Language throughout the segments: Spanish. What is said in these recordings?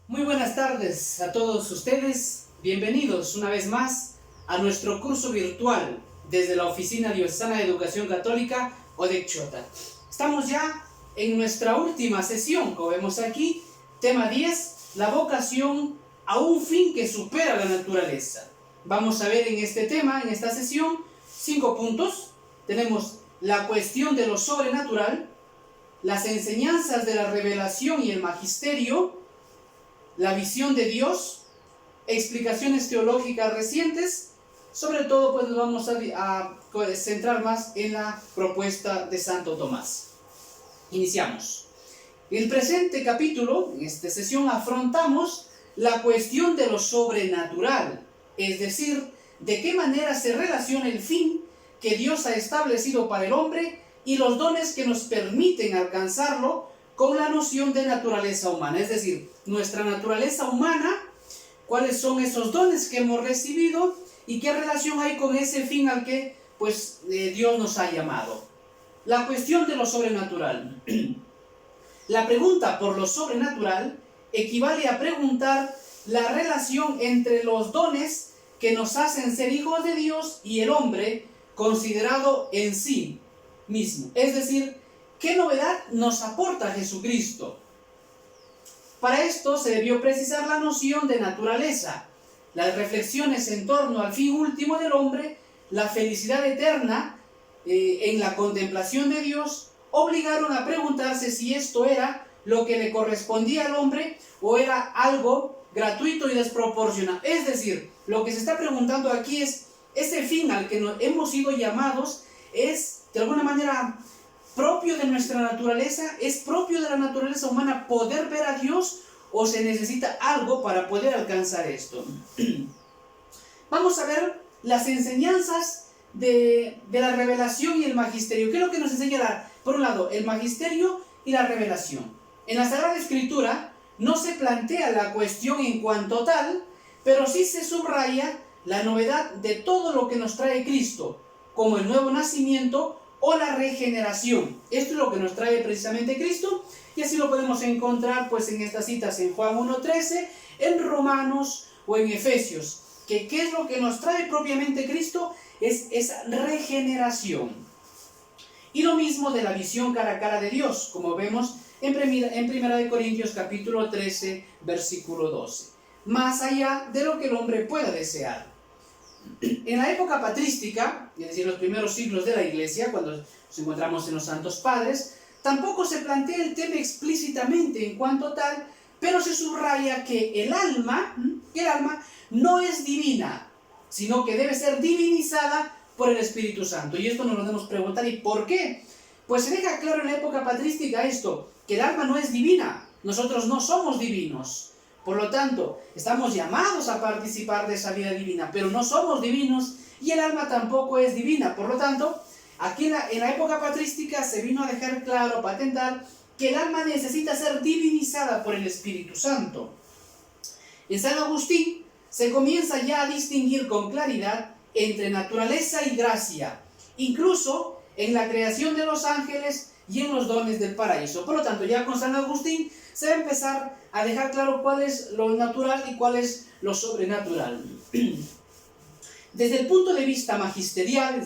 Muy buenas tardes a todos ustedes. Bienvenidos una vez más a nuestro curso virtual desde la Oficina Diocesana de Educación Católica, ODEC Chota. Estamos ya en nuestra última sesión, como vemos aquí, tema 10, la vocación a un fin que supera la naturaleza. Vamos a ver en este tema, en esta sesión, 5 puntos. Tenemos la cuestión de lo sobrenatural, las enseñanzas de la revelación y el magisterio, la visión de Dios, explicaciones teológicas recientes. Sobre todo pues nos vamos a centrar más en la propuesta de Santo Tomás. Iniciamos. En el presente capítulo, en esta sesión, afrontamos la cuestión de lo sobrenatural, es decir, de qué manera se relaciona el fin que Dios ha establecido para el hombre y los dones que nos permiten alcanzarlo con la noción de naturaleza humana, es decir, nuestra naturaleza humana, cuáles son esos dones que hemos recibido y qué relación hay con ese fin al que Dios nos ha llamado. La cuestión de lo sobrenatural. La pregunta por lo sobrenatural equivale a preguntar la relación entre los dones que nos hacen ser hijos de Dios y el hombre considerado en sí mismo, es decir, ¿qué novedad nos aporta Jesucristo? Para esto se debió precisar la noción de naturaleza. Las reflexiones en torno al fin último del hombre, la felicidad eterna en la contemplación de Dios, obligaron a preguntarse si esto era lo que le correspondía al hombre o era algo gratuito y desproporcionado. Es decir, lo que se está preguntando aquí es, ¿ese fin al que hemos sido llamados es de alguna manera propio de nuestra naturaleza? ¿Es propio de la naturaleza humana poder ver a Dios o se necesita algo para poder alcanzar esto? Vamos a ver las enseñanzas de la revelación y el magisterio. ¿Qué es lo que nos enseña, por un lado, el magisterio y la revelación? En la Sagrada Escritura no se plantea la cuestión en cuanto tal, pero sí se subraya la novedad de todo lo que nos trae Cristo, como el nuevo nacimiento o la regeneración. Esto es lo que nos trae precisamente Cristo, y así lo podemos encontrar en estas citas en Juan 1:13, en Romanos o en Efesios. ¿Qué es lo que nos trae propiamente Cristo? Es esa regeneración. Y lo mismo de la visión cara a cara de Dios, como vemos en 1 Corintios capítulo 13, versículo 12. Más allá de lo que el hombre pueda desear. En la época patrística, es decir, los primeros siglos de la Iglesia, cuando nos encontramos en los Santos Padres, tampoco se plantea el tema explícitamente en cuanto tal, pero se subraya que el alma no es divina, sino que debe ser divinizada por el Espíritu Santo. Y esto nos lo debemos preguntar, ¿y por qué? Pues se deja claro en la época patrística esto, que el alma no es divina, nosotros no somos divinos. Por lo tanto, estamos llamados a participar de esa vida divina, pero no somos divinos y el alma tampoco es divina. Por lo tanto, aquí en la época patrística se vino a dejar claro, patentar, que el alma necesita ser divinizada por el Espíritu Santo. En San Agustín se comienza ya a distinguir con claridad entre naturaleza y gracia, incluso en la creación de los ángeles y en los dones del paraíso. Por lo tanto, ya con San Agustín se va a empezar a dejar claro cuál es lo natural y cuál es lo sobrenatural. Desde el punto de vista magisterial,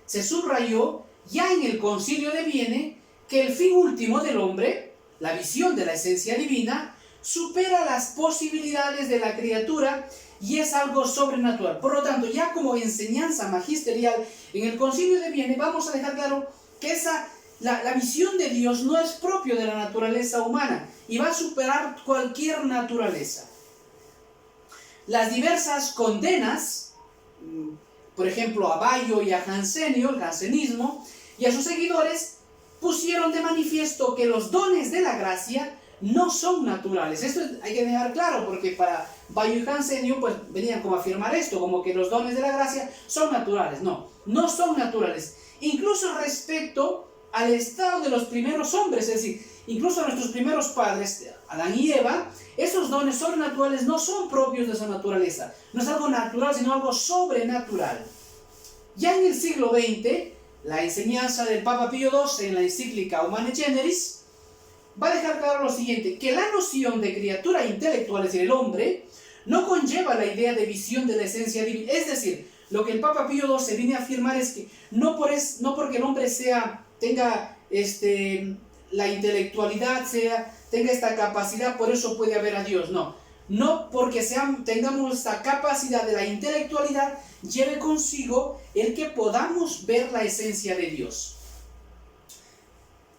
se subrayó ya en el Concilio de Vienne que el fin último del hombre, la visión de la esencia divina, supera las posibilidades de la criatura y es algo sobrenatural. Por lo tanto, ya como enseñanza magisterial en el Concilio de Vienne vamos a dejar claro que la visión de Dios no es propio de la naturaleza humana y va a superar cualquier naturaleza. Las diversas condenas, por ejemplo a Bayo y a Jansenio, el jansenismo, y a sus seguidores, pusieron de manifiesto que los dones de la gracia no son naturales. Esto hay que dejar claro, porque para Bayo y Jansenio venían como a afirmar esto, como que los dones de la gracia son naturales. No son naturales. Incluso respecto al estado de los primeros hombres, es decir, incluso a nuestros primeros padres, Adán y Eva, esos dones sobrenaturales no son propios de esa naturaleza. No es algo natural, sino algo sobrenatural. Ya en el siglo XX, la enseñanza del Papa Pío XII en la encíclica Humane Generis va a dejar claro lo siguiente, que la noción de criatura intelectual, es decir, el hombre, no conlleva la idea de visión de la esencia divina. Es decir, lo que el Papa Pío XII viene a afirmar es que no porque el hombre tenga la intelectualidad, tenga esta capacidad, por eso puede haber a Dios. No porque tengamos esta capacidad de la intelectualidad, lleve consigo el que podamos ver la esencia de Dios.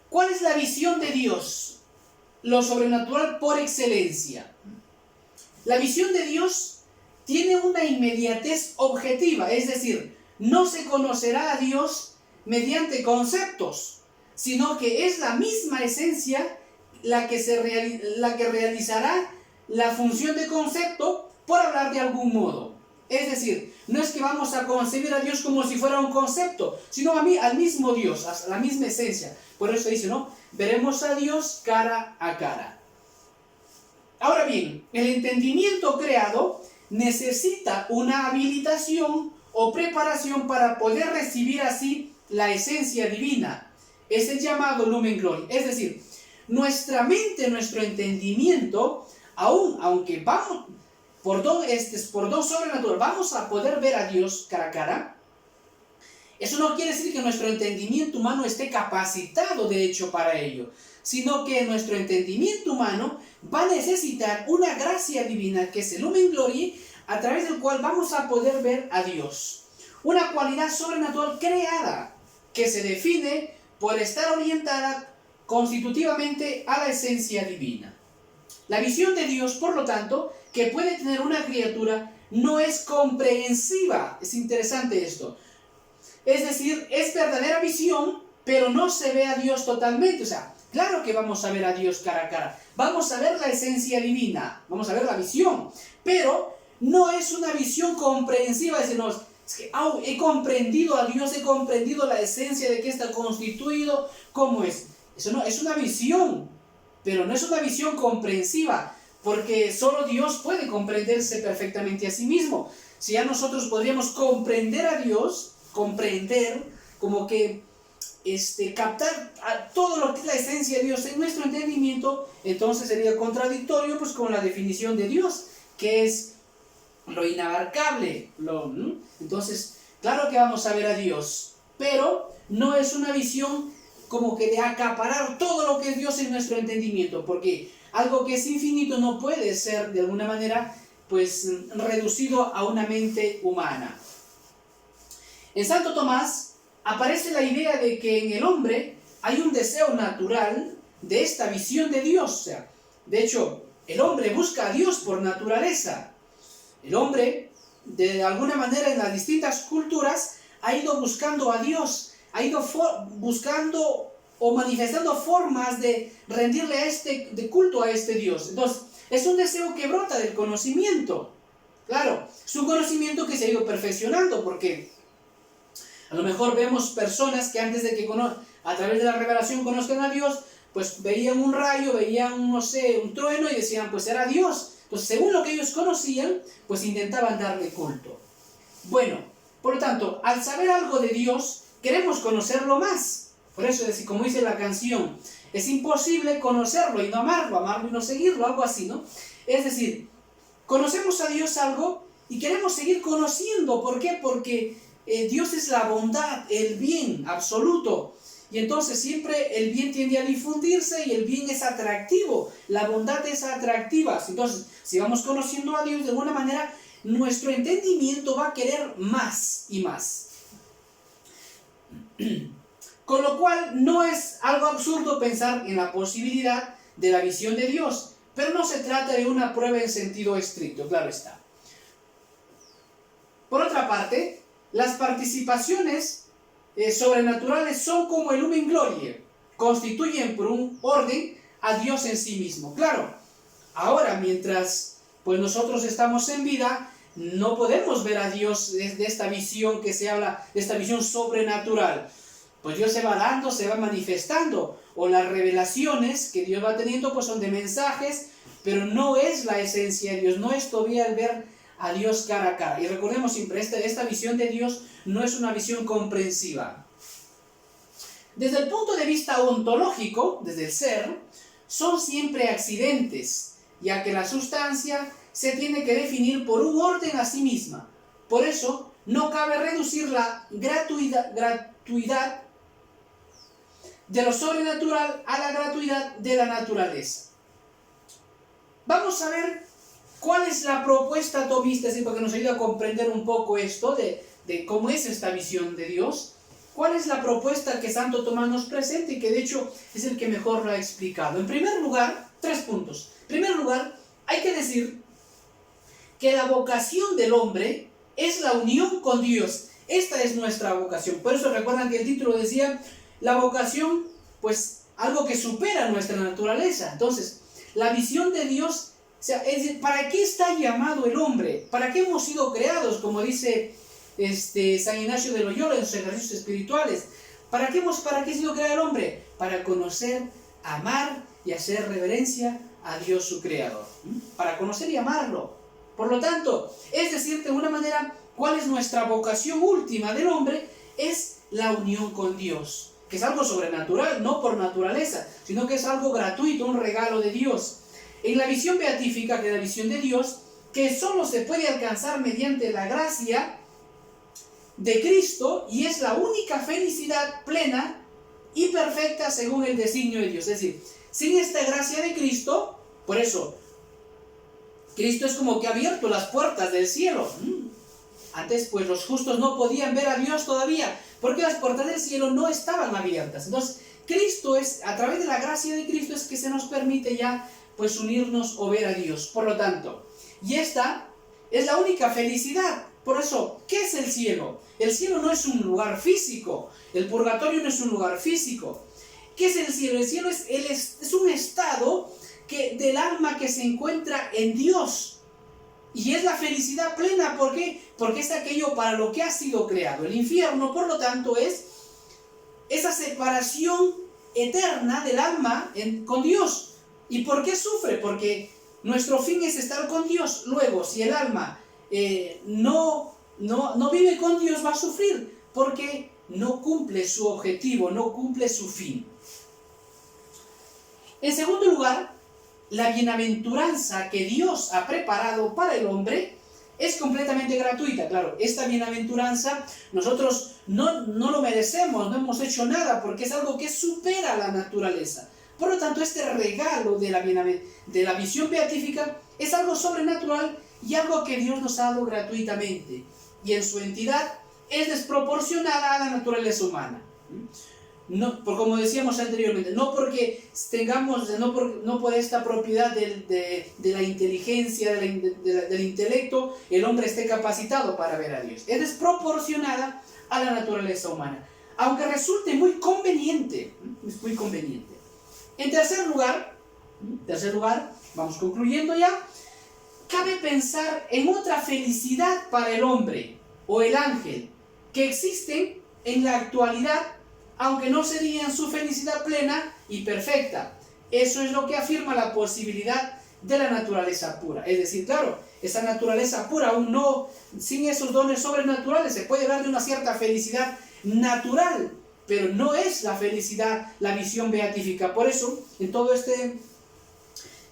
¿Cuál es la visión de Dios? Lo sobrenatural por excelencia. La visión de Dios tiene una inmediatez objetiva, es decir, no se conocerá a Dios mediante conceptos, sino que es la misma esencia la que realizará la función de concepto, por hablar de algún modo. Es decir, no es que vamos a concebir a Dios como si fuera un concepto, sino al mismo Dios, a la misma esencia. Por eso dice, veremos a Dios cara a cara. Ahora bien, el entendimiento creado necesita una habilitación o preparación para poder recibir así la esencia divina. Es el llamado lumen gloria. Es decir, nuestra mente, nuestro entendimiento, aunque vamos por don sobrenatural, vamos a poder ver a Dios cara a cara. Eso no quiere decir que nuestro entendimiento humano esté capacitado de hecho para ello, sino que nuestro entendimiento humano va a necesitar una gracia divina, que es el lumen gloria, a través del cual vamos a poder ver a Dios. Una cualidad sobrenatural creada, que se define por estar orientada constitutivamente a la esencia divina. La visión de Dios, por lo tanto, que puede tener una criatura, no es comprensiva. Es interesante esto. Es decir, es verdadera visión, pero no se ve a Dios totalmente. O sea, claro que vamos a ver a Dios cara a cara. Vamos a ver la esencia divina, vamos a ver la visión, pero no es una visión comprensiva. Es que he comprendido a Dios, he comprendido la esencia de que está constituido, cómo es. Eso no, es una visión, pero no es una visión comprensiva, porque solo Dios puede comprenderse perfectamente a sí mismo. Si ya nosotros podríamos comprender a Dios, como que captar todo lo que es la esencia de Dios en nuestro entendimiento, entonces sería contradictorio pues con la definición de Dios, que es lo inabarcable. Entonces, claro que vamos a ver a Dios, pero no es una visión como que de acaparar todo lo que es Dios en nuestro entendimiento, porque algo que es infinito no puede ser de alguna manera pues reducido a una mente humana. En Santo Tomás aparece la idea de que en el hombre hay un deseo natural de esta visión de Dios. O sea, de hecho, el hombre busca a Dios por naturaleza. El hombre, de alguna manera, en las distintas culturas, ha ido buscando a Dios, ha ido buscando o manifestando formas de rendirle de culto a este Dios. Entonces, es un deseo que brota del conocimiento. Claro, es un conocimiento que se ha ido perfeccionando, porque a lo mejor vemos personas que antes de que a través de la revelación conozcan a Dios, pues veían un rayo, veían, un trueno y decían, pues era Dios. Entonces, según lo que ellos conocían, pues intentaban darle culto. Bueno, por lo tanto, al saber algo de Dios, queremos conocerlo más. Por eso, como dice la canción, es imposible conocerlo y no amarlo, amarlo y no seguirlo, algo así, ¿no? Es decir, conocemos a Dios algo y queremos seguir conociendo. ¿Por qué? Porque Dios es la bondad, el bien absoluto. Y entonces siempre el bien tiende a difundirse y el bien es atractivo. La bondad es atractiva. Entonces, si vamos conociendo a Dios de alguna manera, nuestro entendimiento va a querer más y más. Con lo cual, no es algo absurdo pensar en la posibilidad de la visión de Dios. Pero no se trata de una prueba en sentido estricto, claro está. Por otra parte, las participaciones sobrenaturales son como el lumen gloria, constituyen por un orden a Dios en sí mismo. Claro, ahora mientras pues nosotros estamos en vida, no podemos ver a Dios desde esta visión que se habla, de esta visión sobrenatural. Pues Dios se va dando, se va manifestando, o las revelaciones que Dios va teniendo pues son de mensajes, pero no es la esencia de Dios, no es todavía el ver a Dios cara a cara. Y recordemos siempre, esta visión de Dios no es una visión comprensiva. Desde el punto de vista ontológico, desde el ser, son siempre accidentes, ya que la sustancia se tiene que definir por un orden a sí misma. Por eso, no cabe reducir la gratuidad de lo sobrenatural a la gratuidad de la naturaleza. Vamos a ver cuál es la propuesta tomista, ¿sí? Porque nos ayuda a comprender un poco esto de cómo es esta visión de Dios. ¿Cuál es la propuesta que Santo Tomás nos presenta y que de hecho es el que mejor lo ha explicado? En primer lugar, 3 puntos. En primer lugar, hay que decir que la vocación del hombre es la unión con Dios. Esta es nuestra vocación. Por eso recuerdan que el título decía, la vocación, pues algo que supera nuestra naturaleza. Entonces, la visión de Dios, o sea, es decir, ¿para qué está llamado el hombre? ¿Para qué hemos sido creados? Como dice San Ignacio de Loyola en sus ejercicios espirituales. ¿Para qué ha sido creado el hombre? Para conocer, amar y hacer reverencia a Dios su Creador. Para conocer y amarlo. Por lo tanto, es decir, de alguna manera, ¿cuál es nuestra vocación última del hombre? Es la unión con Dios, que es algo sobrenatural, no por naturaleza, sino que es algo gratuito, un regalo de Dios. En la visión beatífica, que es la visión de Dios, que solo se puede alcanzar mediante la gracia de Cristo, y es la única felicidad plena y perfecta según el designio de Dios. Es decir, sin esta gracia de Cristo, por eso, Cristo es como que ha abierto las puertas del cielo. Antes, pues los justos no podían ver a Dios todavía, porque las puertas del cielo no estaban abiertas. Entonces, Cristo es, a través de la gracia de Cristo, es que se nos permite ya, pues, unirnos o ver a Dios. Por lo tanto, y esta es la única felicidad. Por eso, ¿qué es el cielo? El cielo no es un lugar físico. El purgatorio no es un lugar físico. ¿Qué es el cielo? El cielo es un estado del alma que se encuentra en Dios. Y es la felicidad plena. ¿Por qué? Porque es aquello para lo que ha sido creado. El infierno, por lo tanto, es esa separación eterna del alma con Dios. ¿Y por qué sufre? Porque nuestro fin es estar con Dios. Luego, si el alma no vive con Dios, va a sufrir, porque no cumple su objetivo, no cumple su fin. En segundo lugar, la bienaventuranza que Dios ha preparado para el hombre es completamente gratuita. Claro, esta bienaventuranza nosotros no lo merecemos, no hemos hecho nada, porque es algo que supera la naturaleza. Por lo tanto, este regalo de la visión beatífica es algo sobrenatural y algo que Dios nos ha dado gratuitamente. Y en su entidad es desproporcionada a la naturaleza humana. No, como decíamos anteriormente, no porque tengamos, no por esta propiedad de la inteligencia, del intelecto, el hombre esté capacitado para ver a Dios. Es desproporcionada a la naturaleza humana, aunque resulte muy conveniente. Es muy conveniente. En tercer lugar, vamos concluyendo ya, cabe pensar en otra felicidad para el hombre o el ángel que existen en la actualidad, aunque no serían su felicidad plena y perfecta. Eso es lo que afirma la posibilidad de la naturaleza pura. Es decir, claro, esa naturaleza pura aún no, sin esos dones sobrenaturales, se puede hablar de una cierta felicidad natural, pero no es la felicidad, la visión beatífica. Por eso, en todo este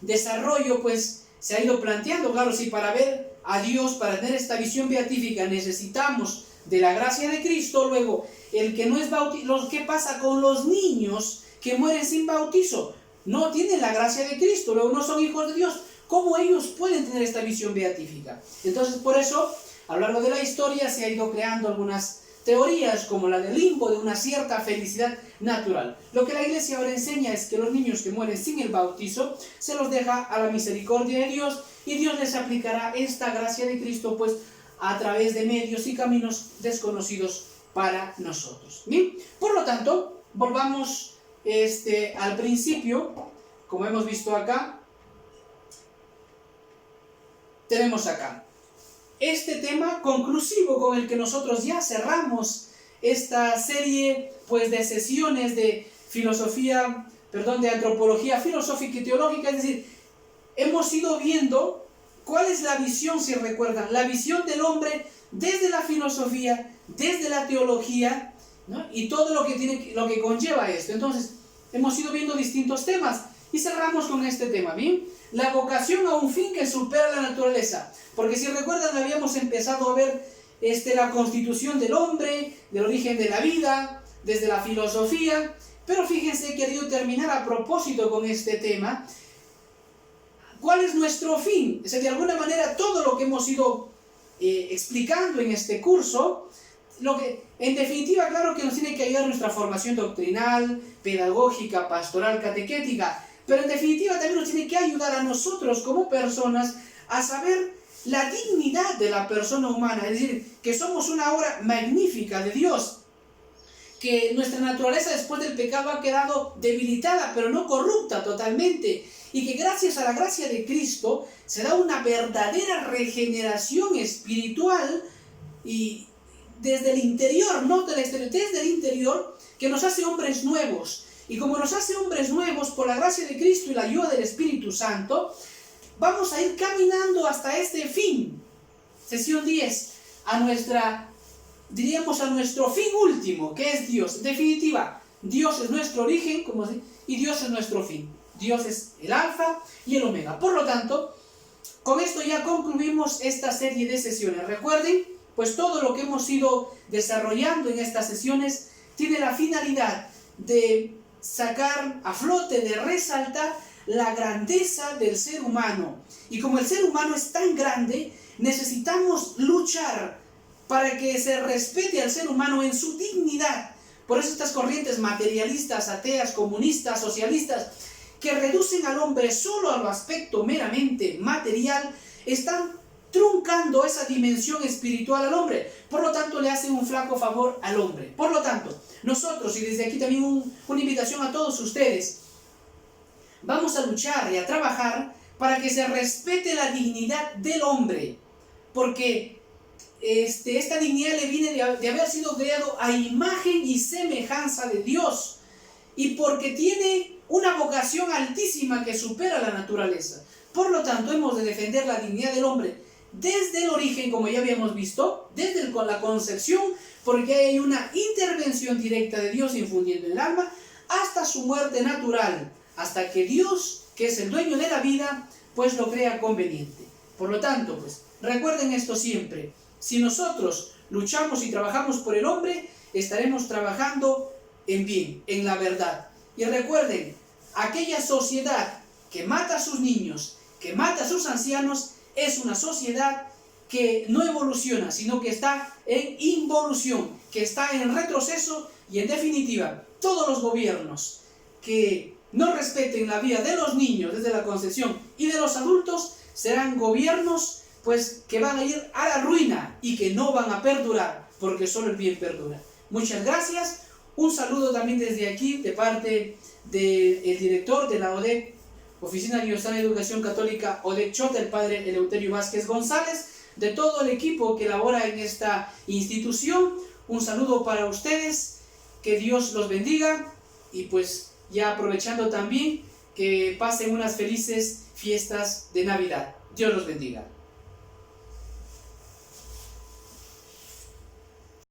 desarrollo, pues, se ha ido planteando, claro, si para ver a Dios, para tener esta visión beatífica, necesitamos de la gracia de Cristo. Luego, el que no es bautizado, ¿qué pasa con los niños que mueren sin bautizo? No tienen la gracia de Cristo, luego no son hijos de Dios. ¿Cómo ellos pueden tener esta visión beatífica? Entonces, por eso, a lo largo de la historia se ha ido creando algunas teorías como la del limbo, de una cierta felicidad natural. Lo que la Iglesia ahora enseña es que los niños que mueren sin el bautizo se los deja a la misericordia de Dios, y Dios les aplicará esta gracia de Cristo, pues, a través de medios y caminos desconocidos para nosotros. Bien, por lo tanto, volvamos al principio. Como hemos visto acá, tenemos acá este tema conclusivo con el que nosotros ya cerramos esta serie, pues, de sesiones de de antropología filosófica y teológica. Es decir, hemos ido viendo cuál es la visión, si recuerdan, la visión del hombre desde la filosofía, desde la teología, ¿no? Y todo lo que conlleva esto. Entonces, hemos ido viendo distintos temas. Y cerramos con este tema, ¿bien? La vocación a un fin que supera la naturaleza. Porque si recuerdan, habíamos empezado a ver la constitución del hombre, del origen de la vida, desde la filosofía. Pero fíjense, he querido terminar a propósito con este tema. ¿Cuál es nuestro fin? O sea, de alguna manera, todo lo que hemos ido explicando en este curso, en definitiva, claro que nos tiene que ayudar nuestra formación doctrinal, pedagógica, pastoral, catequética, pero en definitiva también nos tiene que ayudar a nosotros como personas a saber la dignidad de la persona humana, es decir, que somos una obra magnífica de Dios, que nuestra naturaleza después del pecado ha quedado debilitada, pero no corrupta totalmente, y que gracias a la gracia de Cristo se da una verdadera regeneración espiritual y desde el interior, no del exterior, desde el interior, que nos hace hombres nuevos. Y como nos hace hombres nuevos por la gracia de Cristo y la ayuda del Espíritu Santo, vamos a ir caminando hasta este fin, sesión 10, a nuestro fin último, que es Dios. En definitiva, Dios es nuestro origen, y Dios es nuestro fin. Dios es el alfa y el omega. Por lo tanto, con esto ya concluimos esta serie de sesiones. Recuerden, pues todo lo que hemos ido desarrollando en estas sesiones tiene la finalidad de sacar a flote, de resaltar la grandeza del ser humano. Y como el ser humano es tan grande, necesitamos luchar para que se respete al ser humano en su dignidad. Por eso estas corrientes materialistas, ateas, comunistas, socialistas, que reducen al hombre solo a lo aspecto meramente material, están truncando esa dimensión espiritual al hombre. Por lo tanto, le hacen un flaco favor al hombre. Por lo tanto, nosotros, y desde aquí también una invitación a todos ustedes, vamos a luchar y a trabajar para que se respete la dignidad del hombre. Porque esta dignidad le viene de haber sido creado a imagen y semejanza de Dios. Y porque tiene una vocación altísima que supera la naturaleza. Por lo tanto, hemos de defender la dignidad del hombre desde el origen, como ya habíamos visto, desde la concepción, porque hay una intervención directa de Dios infundiendo en el alma, hasta su muerte natural, hasta que Dios, que es el dueño de la vida, pues lo crea conveniente. Por lo tanto, pues, recuerden esto siempre. Si nosotros luchamos y trabajamos por el hombre, estaremos trabajando en bien, en la verdad. Y recuerden, aquella sociedad que mata a sus niños, que mata a sus ancianos, es una sociedad que no evoluciona, sino que está en involución, que está en retroceso, y en definitiva, todos los gobiernos que no respeten la vida de los niños desde la concepción y de los adultos, serán gobiernos pues que van a ir a la ruina y que no van a perdurar, porque solo el bien perdura. Muchas gracias. Un saludo también desde aquí de parte del director de la ODEC, Oficina Diocesana de Educación Católica ODEC Chota, el padre Eleuterio Vázquez González, de todo el equipo que labora en esta institución. Un saludo para ustedes, que Dios los bendiga, y pues ya aprovechando también que pasen unas felices fiestas de Navidad. Dios los bendiga.